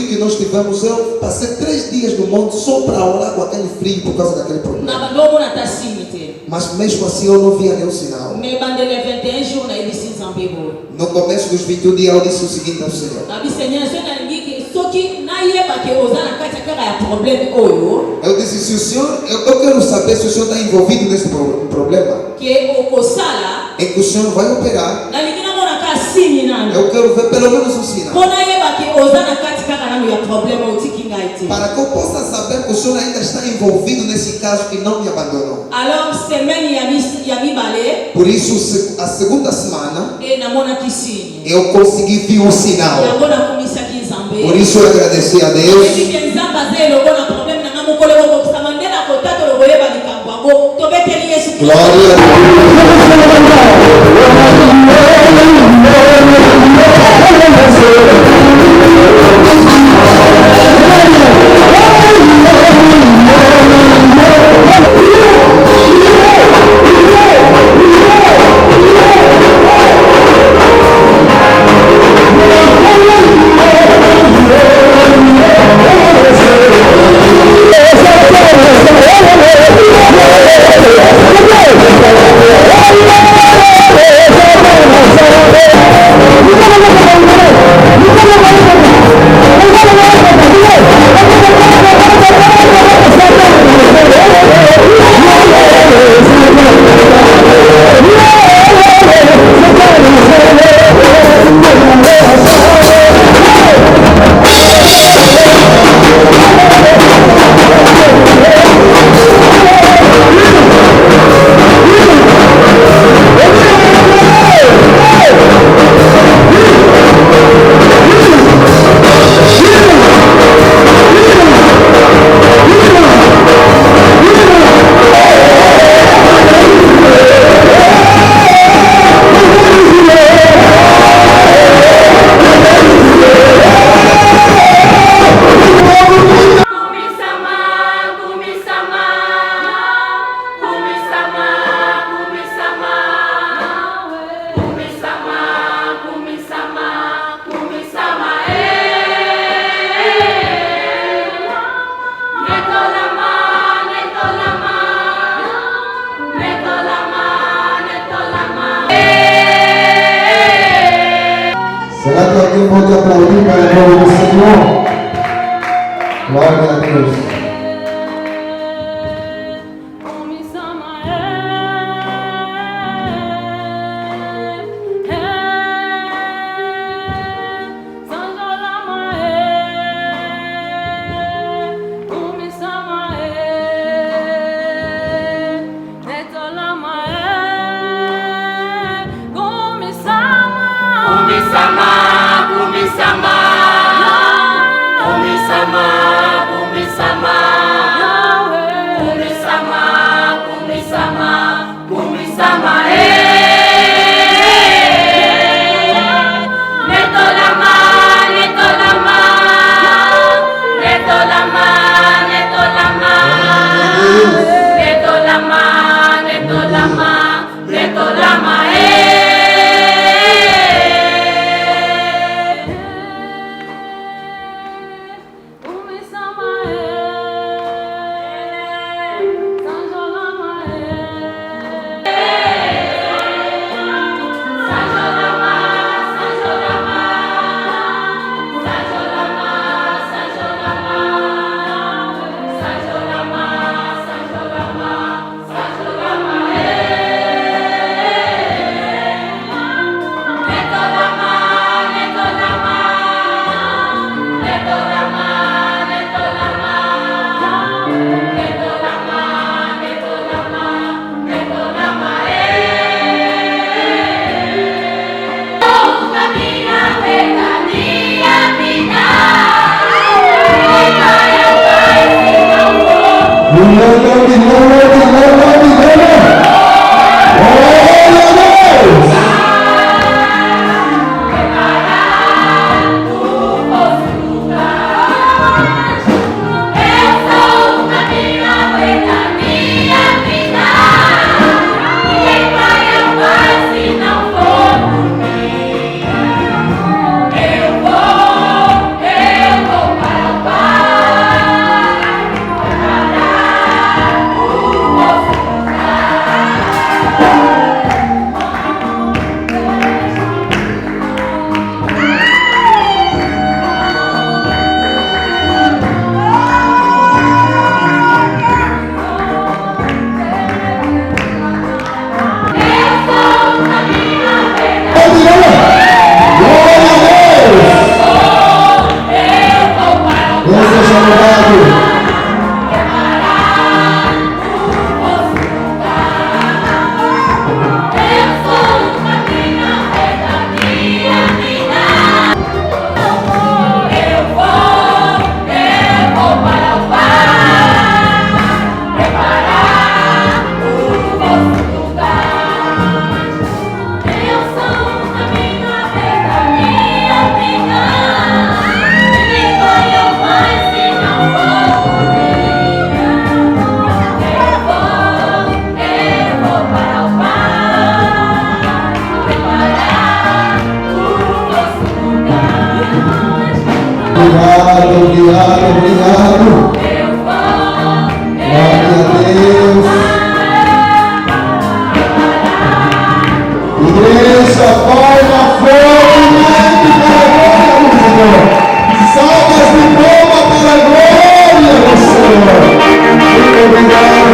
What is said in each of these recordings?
retiro que nós tivemos, eu passei 3 dias no monte só para orar com aquele frio por causa daquele problema. Mas mesmo assim eu não via nenhum sinal. No começo dos 21 dias eu disse o seguinte ao Senhor. Eu disse, se o Senhor, eu quero saber se o Senhor está envolvido nesse problema. Em que o Senhor vai operar. Eu quero ver pelo menos um sinal. Para que eu possa saber que o Senhor ainda está envolvido nesse caso e não me abandonou. Por isso, a segunda semana, eu consegui ver um sinal. Por isso eu agradeci a Deus. Glória a pode aplaudir para o nome do Senhor. Glória a Deus. Sama Obrigado, obrigado, obrigado. Glória a Deus. Igreja, palma forte para a glória do Senhor. Salvas de palma para a glória do Senhor. Muito obrigado,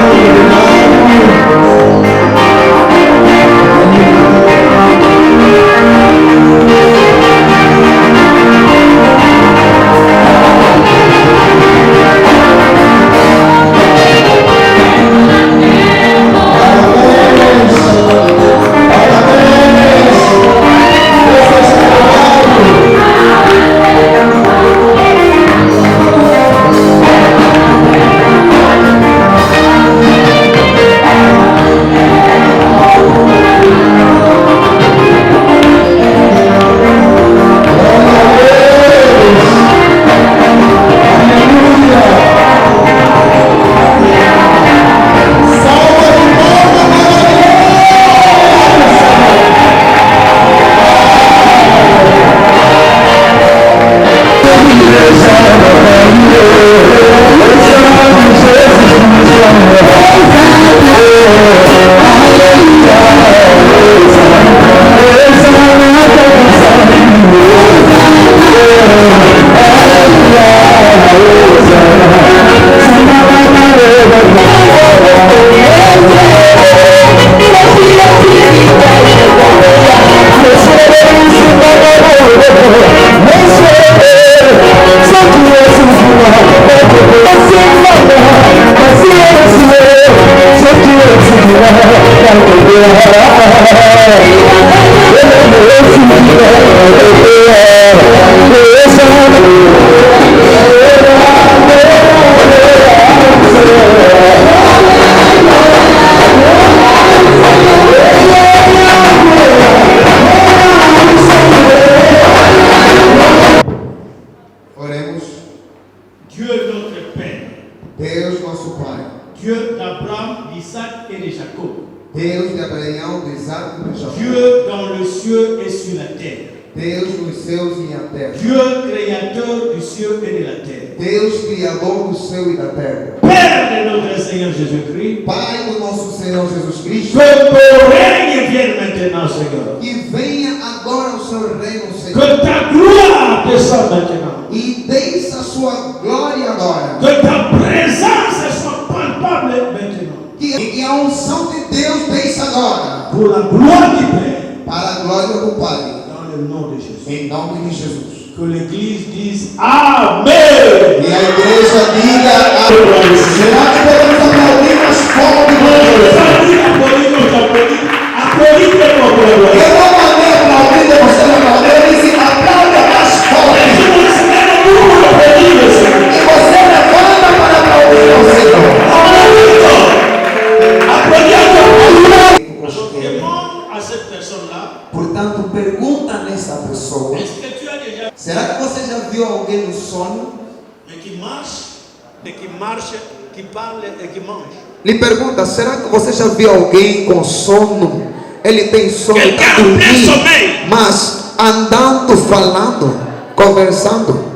Lhe pergunta, será que você já viu alguém com sono? Ele tem sono para dormir, mas andando, falando, conversando.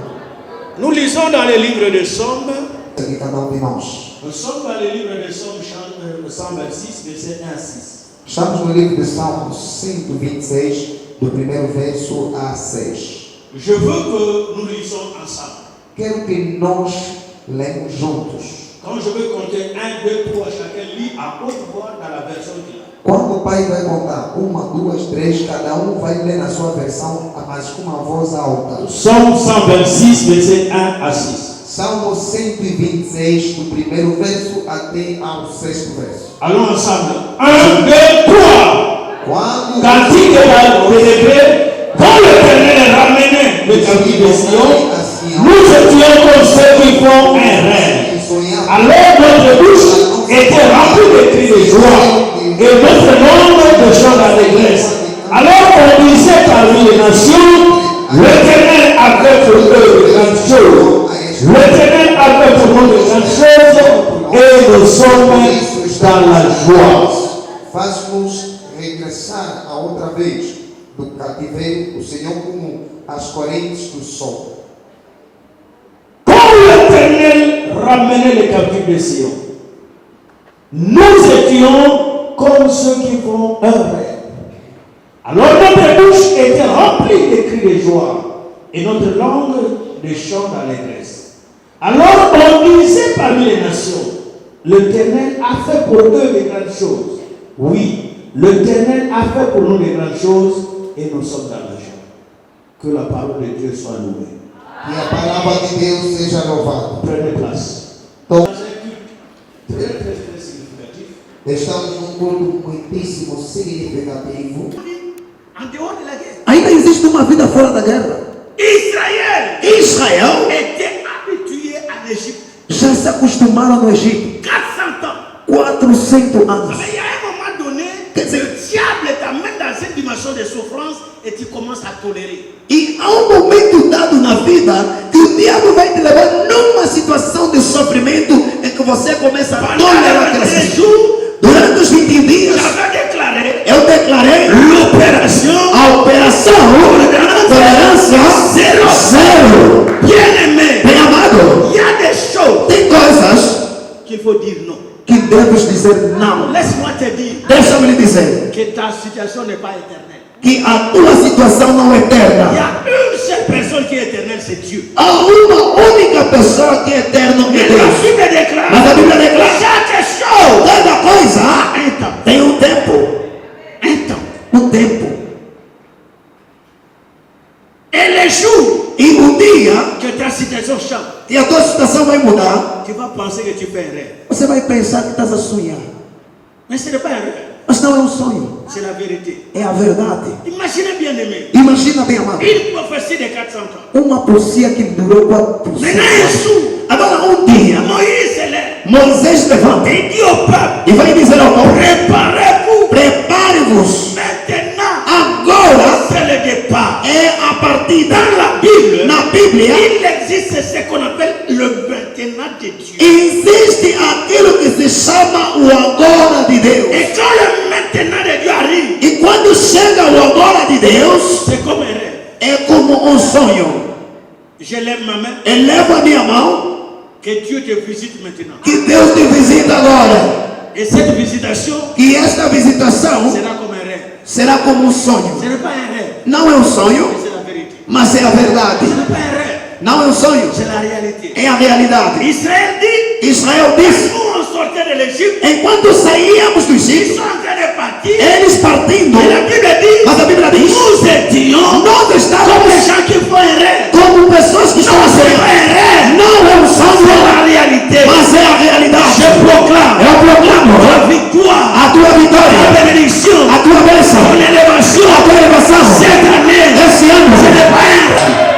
Nous lisons dans le livre de Somme. Nous sommes dans le livre de Somme, Somme 26, verset 1 à 6. Estamos no livro de Salmos 126, do primeiro verso a 6. Je veux que nous lisons ensemble. Quero que nós lemos juntos. Quand je veux compter 1, 2, 3, chacun lit à haute voix dans la version qu'il a. Quando o pai vai contar 1, 2, 3, cada vai ler na sua versão, mas com uma voz alta. Somme 126, verset 1 à 6. Salmo 126, do primeiro verso até ao sexto verso. Allons ensemble. 1, 2, 3. Cantique d'élevé, quand l'Éternel est ramené le captif de Sion, nous étions comme ceux qui font un rêve. Alors notre bouche était remplie de cris de joie et notre nombre de chants d'allégresse. Alors on disait parmi les nations, l'Éternel a fait pour eux de grandes choses. L'Éternel a fait pour nous de grandes choses et nous sommes dans la joie. Faz-nos regressar a outra vez do cativeiro, o Senhor como as correntes do sol. ramener les captifs de Sion. Nous étions comme ceux qui font un rêve. Alors notre bouche était remplie de cris de joie et notre langue de chants d'allégresse. Alors on disait parmi les nations, l'Éternel a fait pour eux de grandes choses. Oui, l'Éternel a fait pour nous de grandes choses et nous sommes dans la joie. Que la parole de Dieu soit louée. E a palavra de Deus seja louvada. Prenez place. Então, Très significatif. estamos num culto muitíssimo significativo. En dehors de la guerre, Ainda existe uma vida fora da guerra. Israel était habitué à l'Égypte. já se acostumaram no Egito. 400 ans. 400 anos. Mais il y a un moment donné, le diable t'amène dans cette dimension de souffrance et tu commences à tolérer. E há um momento dado na vida que o diabo vai te levar numa situação de sofrimento em que você começa a tolerar aquela situação. Durante os 20 dias, eu declarei a operação tolerância zero. Bem amado, tem coisas Qu'il faut dire non. que deves dizer não. Laisse-moi te dire Deixa-me lhe dizer que ta situation n'est pas éternelle. que a tua situação não é Il y eterna. a une seule personne qui est éternelle, c'est Dieu. Há uma única pessoa que é eterno, Mais é la Deus. Bible déclare Mas a Bíblia declara chaque chose cada coisa a un temps. tem um tempo. Un temps. Um tempo. Et les jours E um dia que ta situation change, que a tua situação vai mudar, tu vas penser que tu fais un rêve. você vai pensar que estás a sonhar. Mais ce n'est pas un rêve, Mas não é um sonho, c'est la vérité. é a verdade. Imaginez bien aimé, Imagina bem, amado, une prophétie de 400 ans. uma profecia que durou 400 Maintenant, un anos. jour, Agora, um dia, Moïse est là. Moisés levanta Il dit au peuple, e vai dizer ao povo: préparez-vous. prepare-vos. Maintenant, Agora c'est le départ. é a partida. Dans la Bible, Na Bíblia, il existe ce qu'on appelle le maintenant de Dieu. existe aquilo que se chama o agora de Deus. Et quand le maintenant de Dieu arrive, E quando chega o agora de Deus, c'est comme un rêve. é como um sonho. Je lève ma main, Eleva a minha mão, que Dieu te visite maintenant. que Deus te visita agora. Et cette visitation E esta visitação sera comme un rêve. será como um sonho. Ce n'est pas un rêve, Não é um sonho, mais c'est la vérité. mas é a verdade. Ce n'est pas un rêve, Não é um sonho, c'est la réalité. é a realidade. Israël dit, Israel disse: nous on sortait de l'Égypte, enquanto saíamos do ils Egito, sont en train de partir. eles partindo, Et la Bible dit, mas a Bíblia diz: nous étions nós comme les estávamos gens qui font un rêve. como pessoas que estão a C'est pas sonhar. un rêve, Não é um c'est sonho, la réalité. mas é a realidade. Je proclame Eu proclamo la victoire, a tua la vitória, bénédiction, a tua bênção, ton élévation. a tua elevação. Cette année, Esse ano, ce n'est pas un rêve.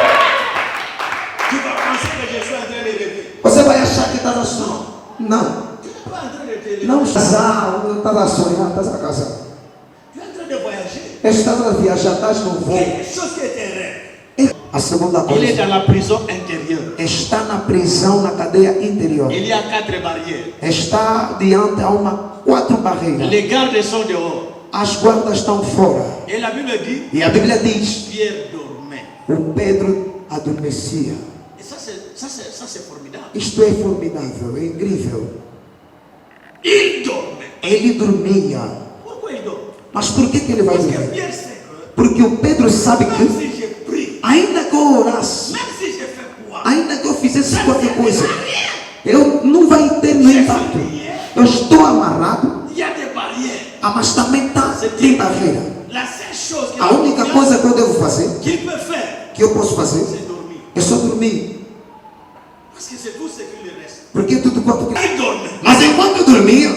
Tu vas penser que je suis en train de rêver. você vai achar que estás a sonhar. Não, Tu n'es pas en train de te rêver. não estás a sonhar, estás a casar. Tu es en train de voyager. Estás a viajar, estás no voo. Quelque chose qui est un rêve. A segunda Il est coisa, dans la prison intérieure. está na prisão, na cadeia interior. Il y a 4 barrières. Está diante a 4 barreiras. Les gardes sont dehors. As guardas estão fora. Et la Bible dit, E a Bíblia diz: Pierre dormait. o Pedro adormecia. Et ça c'est formidable. Isto é formidável, é incrível. Il dormait. Ele dormia. Pourquoi il dort? Mas por que ele vai Parce que dormir? Pierre sait que Porque o Pedro sabe même que, si j'ai pris, ainda que eu orasse, même si j'ai fait quoi, ainda que eu fizesse ça ne qualquer servira coisa, à rien. eu não vai ter no impacto. Eu estou amarrado, Il y a des barrières. mas também está tem barreira. La seule chose A única coisa que eu devo fazer, qu'il peut faire, que eu posso fazer, c'est dormir. é só dormir. Parce que c'est tout ce qui lui reste. Porque tudo quanto que... Il dormait. Mas enquanto eu dormia,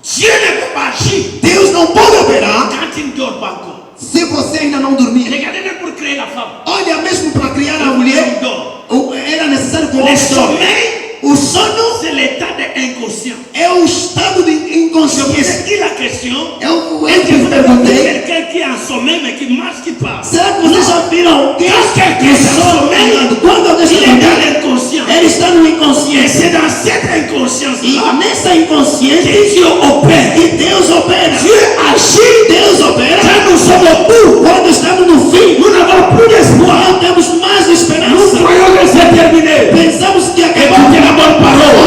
Dieu ne peut pas agir Deus não pode operar quand il ne dort pas encore. se você ainda não dormir. Regardez même pour créer la femme. Olha, mesmo para criar a Il mulher, dort. era necessário que o Le homem dorme. sommeil, O sono c'est l'état d'inconscient. é o estado de Je vous inconsciência. ai dit la question. Eu Est-ce que te vous avez vu perguntei, quelqu'un qui est en sommeil mais qui marche, qui parle? será que vocês já viram alguém Quand quelqu'un que est en sono sommeil, andando? Quando alguém il está est dans dormindo, l'inconscient. ele está no Et inconsciente. c'est dans cette E inconscience-là nessa inconsciente que Dieu opère. que Deus opera. Dieu agit Deus opera quand nous sommes au bout. quando estamos no fim. Nous n'avons plus d'espoir. Não temos mais Nous esperança. croyons que c'est terminé. Pensamos que Écoutez acabou. la bonne parole.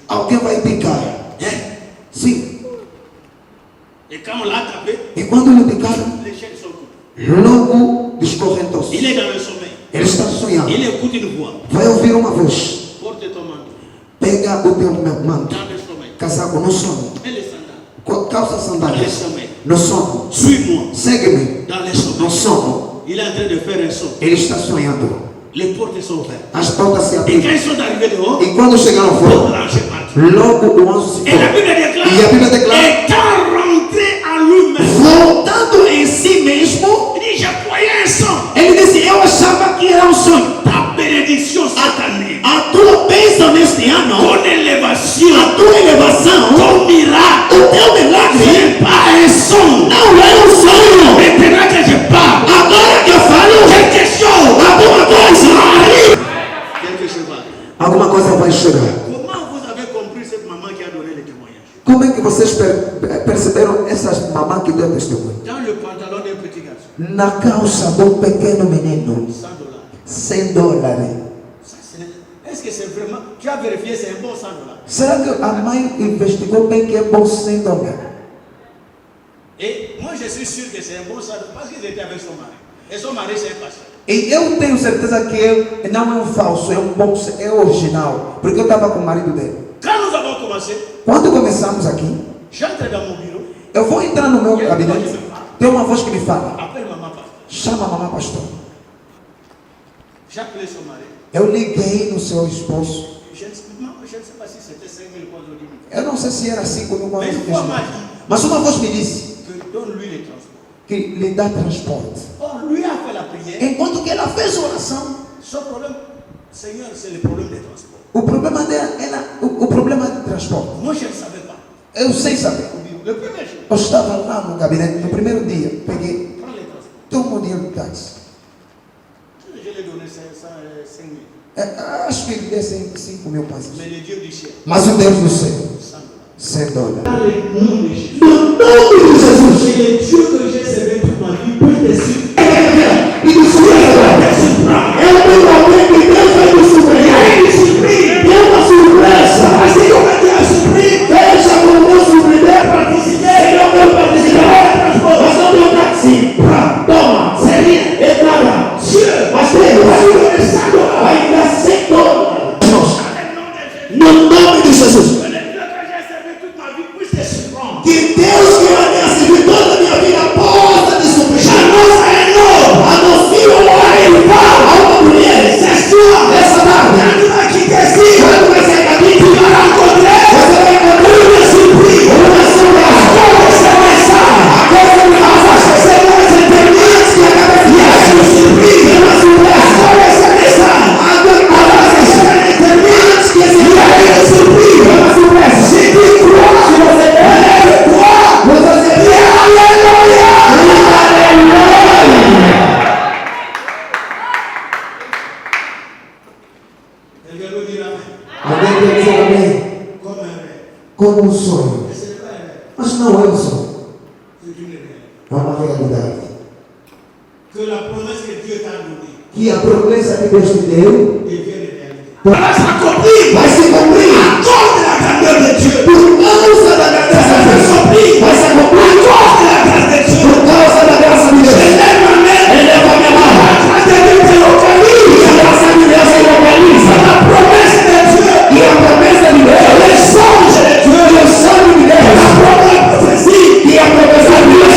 Alguém vai picar. Sim. Et quand on l'a tapé, e quando lhe picaram, les chaînes sont coupées. logo descorrentou-se. Il est dans le sommeil. Ele está sonhando. Il écoute une voix. Vai ouvir uma voz. Porte ton manteau. Pega o teu manto. Dans le sommeil. Casaco no sono. Et les sandales. Calça Dans le sandálias. sommeil. No sono. Suis-moi. Segue-me. Dans le sommeil. No sono. Il est en train de faire un son. Ele está sonhando. Les portes sont ouvertes. As portas se Et quand abriram. ils sont arrivés dehors, E quando chegaram le fora, branché partout. logo o anjo se Et la foi. Bible déclare, E a Bíblia declara, étant rentré en lui-même, voltando em si mesmo, il dit, j'ai croyais un son. ele disse, eu achava que era um sonho. Ta bénédiction cette année, A tua bênção neste ano, ton élévation, a tua elevação, ton miracle, o teu milagre, c'est pas un son. não é um sonho. Maintenant que je parle, Agora que eu falo, quelque chose, alguma coisa arriba. quelque chose va arriver. Alguma coisa vai chegar. Comment vous avez compris cette maman qui a donné le témoignage? Como é que vocês perceberam essas mamães que deu testemunho? Dans le pantalon d'un petit garçon, Na calça de um pequeno menino, $100. $100. Ça, est-ce que c'est vraiment, tu as vérifié, c'est un bon $100? Será que a mãe investigou bem que é bom $100? Et moi je suis sûr que c'est un bon $100 parce qu'ils étaient avec son mari. Et son mari c'est un pasteur. E eu tenho certeza que não é um falso, é um bom, é original, porque eu estava com o marido dele. Quand nous avons commencé, Quando começamos aqui, j'entre dans mon bureau, eu vou entrar no meu gabinete, tem uma voz que me fala, appelle maman pasteur. chama a mamãe pastor. J'appelais son mari. Eu liguei no seu esposo. Je ne sais pas si c'était 5 000 ou 10 000. Eu não sei se era 5 mil, Mais une fois, m'a dit mas uma voz me disse que donne-lui les transports. que lhe dá transporte. Or, lui a fait la prière. Enquanto que ela fez a oração, Son problème, Seigneur, c'est le problème des transports. o problema dela, o problema de transporte. Moi, je ne savais pas. Eu sei saber. Le premier jour, Eu estava lá no gabinete, no primeiro dia, peguei, prends les transports. toma o dinheiro do táxi. Je lui ai donné 5 000. Acho que ele deu 5 mil passos. Mais le Dieu du ciel, Mas o Deus do céu, $100. $100. Dans le nom de Jésus. No nome de Jesus. C'est le Dieu que j'ai servi toute ma vie peut te suivre. E do é o meu alguém que Deus vai me surpreender. Deu uma surpresa. Assim como Dieu a surpris, Veja como eu surpreender. participer, Eu não participar. Mas não deu táxi. Toma. c'est rien. É nada. Dieu Mas Deus va lui donner $100. vai dar $100. Dans le nom de Jésus. No nome de Jesus. Que le Dieu que j'ai servi toute ma vie puisse te surprendre. Que Deus que vai me servir toda a minha vida possa te surpreender. J'annonce à un homme, Anuncio a uma mulher. ce soir, Essa tarde. quand tu vas quitter ici, Quando vai sair daqui, tu vas rencontrer você vai encontrar une surprise. uma surpresa. Comme ce matin, Agora eu avant que ce mois se termine, que a cabeça il y a une surprise. uma surpresa. Comme ce matin, Agora avant que ce mois se termine, que il y a une surprise. uma surpresa. Si tu crois, Se você lève-toi, você dis Alléluia. Quelqu'un nous dira, alguém quer dizer amém? comme un rêve. Como um sonho. Mais ce n'est pas un rêve, Mas não é um sonho. c'est une réalité. É uma realidade. Que la promesse que Dieu t'a donnée Que a promessa que Deus te deu devienne réalité. Va s'accomplir vai se cumprir. à cause de la grandeur de Dieu. Por causa da graça Ça va de Deus. s'accomplir Vai se à cumprir. cause de la grâce de Dieu. Por causa da graça de Deus. Lève ma main. Eleva a minha mão. La grâce de Dieu te E localise. a graça de Deus se localiza. La promesse de Dieu. E a promessa de Deus. Le songe de Dieu. E o sonho de La Deus. propre prophétie. E a promessa de Deus.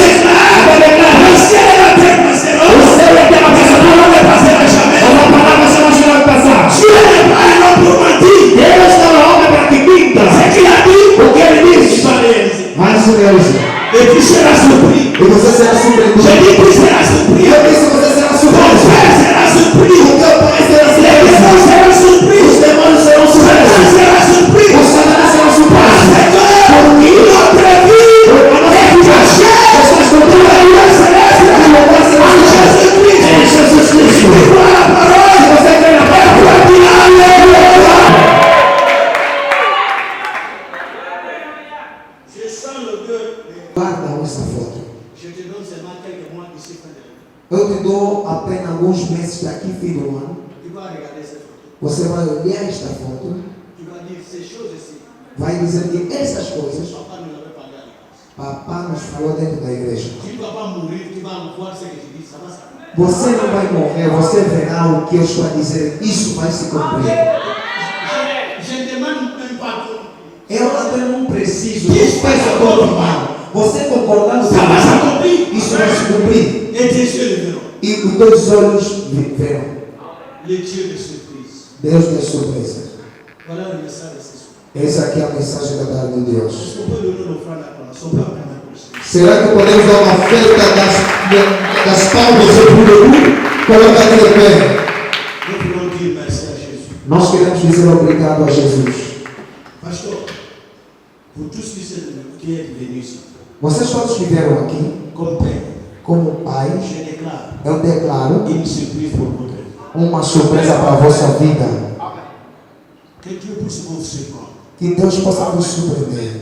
Vai declarar. Le ciel et la terre O passeront. céu e a terra Mais sa passarão. parole ne passera jamais. Mas a palavra será jamais passar. Dieu n'est pas un homme pour mentir. Deus não é homem para que minta. Ce qu'il a dit, O que ele il disse va réaliser. vai se realizar. Et tu seras surpris. E você será surpreendido. Je dis tu seras surpris. Eu disse você será Ton surpreso. frère sera surpris. O teu pai será Les surpreso. démons seront surpris. Os demônios serão Satan surpresos. sera surpris. Os satanás serão surpresos. Parce que notre vie est cachée dans la lumière céleste en Jésus-Christ. Em Jesus Cristo. Tu crois la parole. Se você crê na palavra, Tu vas dire Alléluia. Je sens l'odeur. guarda essa foto. Je te donne seulement quelques mois d'ici fin de l'année. Eu te dou apenas alguns meses daqui, fim do ano. Tu vas regarder cette photo. Você vai olhar esta foto Tu vas dire vai dizer que essas coisas Papá nos falou dentro da igreja. Você não vai morrer, você verá o que eu estou a dizer. Isso vai se cumprir. Eu não preciso. Você concordando com isso vai se cumprir. E os teus olhos verão. Deus de surpresa. Essa aqui é a mensagem da palavra de Deus. Será que podemos dar uma oferta das palmas ao Pururu? Coloca aqui de pé. Nós queremos dizer obrigado a Jesus. Pastor, por tous qui êtes venus ici, vocês todos que vieram aqui, como pai, eu declaro uma surpresa para a vossa vida. Que Deus possa vos surpreender.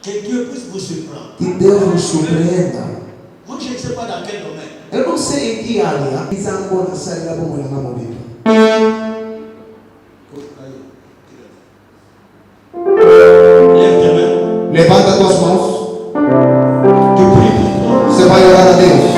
Que Deus nos surpreenda. Eu não sei em que área. Levanta as tuas mãos. Você vai orar a Deus.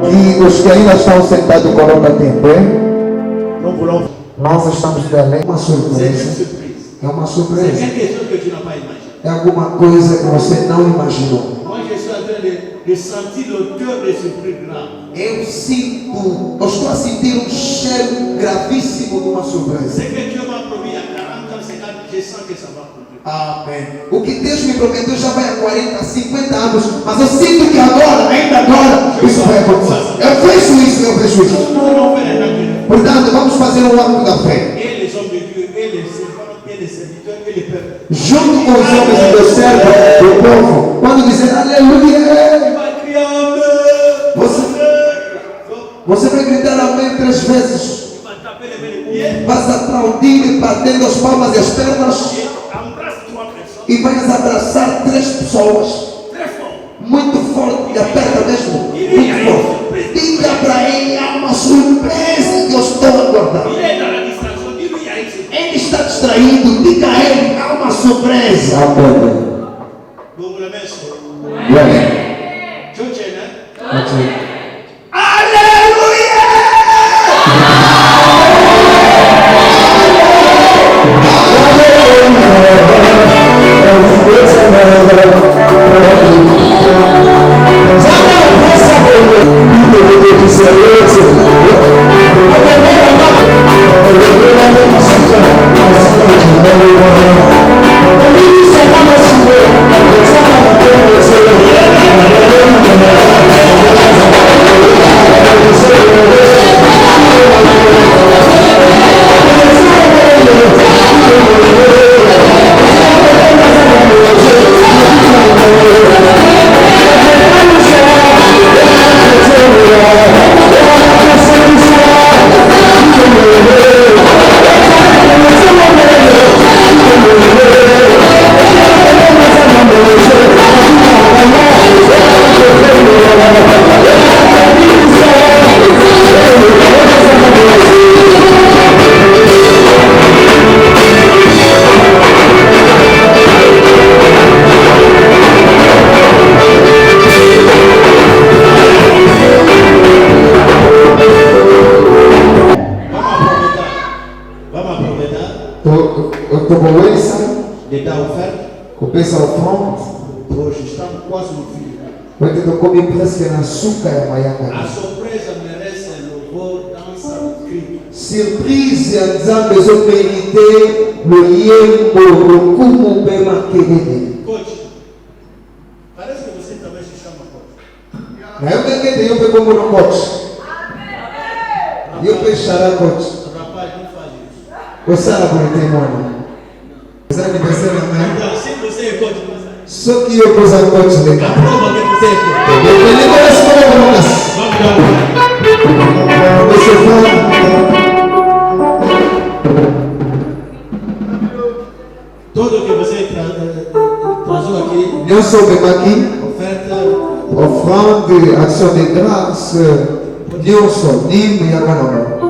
E os que ainda estão sentados, coloca aqui em pé. Nós estamos Belém. Uma surpresa. É uma surpresa. É alguma coisa que você não imaginou. Eu estou a sentir um cheiro gravíssimo de uma surpresa. Amém. O que Deus me prometeu já vai há 40, 50 anos, mas eu sinto que agora, ainda agora, isso vai acontecer. Eu fecho isso. Portanto, vamos fazer um ato da fé. Junto com os homens e Deus servos do povo, quando dizer aleluia. Você vai gritar amém 3 vezes. Vas aplaudir batendo as palmas e as pernas. E vais abraçar 3 pessoas. Muito forte. E aperta mesmo. Muito forte. Diga para ele, há uma surpresa que eu estou a guardar. Ele está distraído. Diga a ele, há uma surpresa. Amém. Começa ao front. Hoje estamos quase no fim. Vai ter que comer presque na açúcar e amanhã. A surpresa merece louvor, dança, grito. Surprise a Nzambe zo mérité le yembo lokumu bema kelele. Coach, parece que você também se chama coach. Na eu que eu pego como coach. Eu fechará coach. Rapaz, não faz isso. Você sabe por que mano? Você vai ser na Então, se você é coach, só que eu posso coach de cá. prova que você é coach. Ele parece como vamos. Você fala. Tudo que você trazou aqui, Eu sou bem aqui. oferta, Offrande, action de grâce, Nyoso, Nim e Akanamo.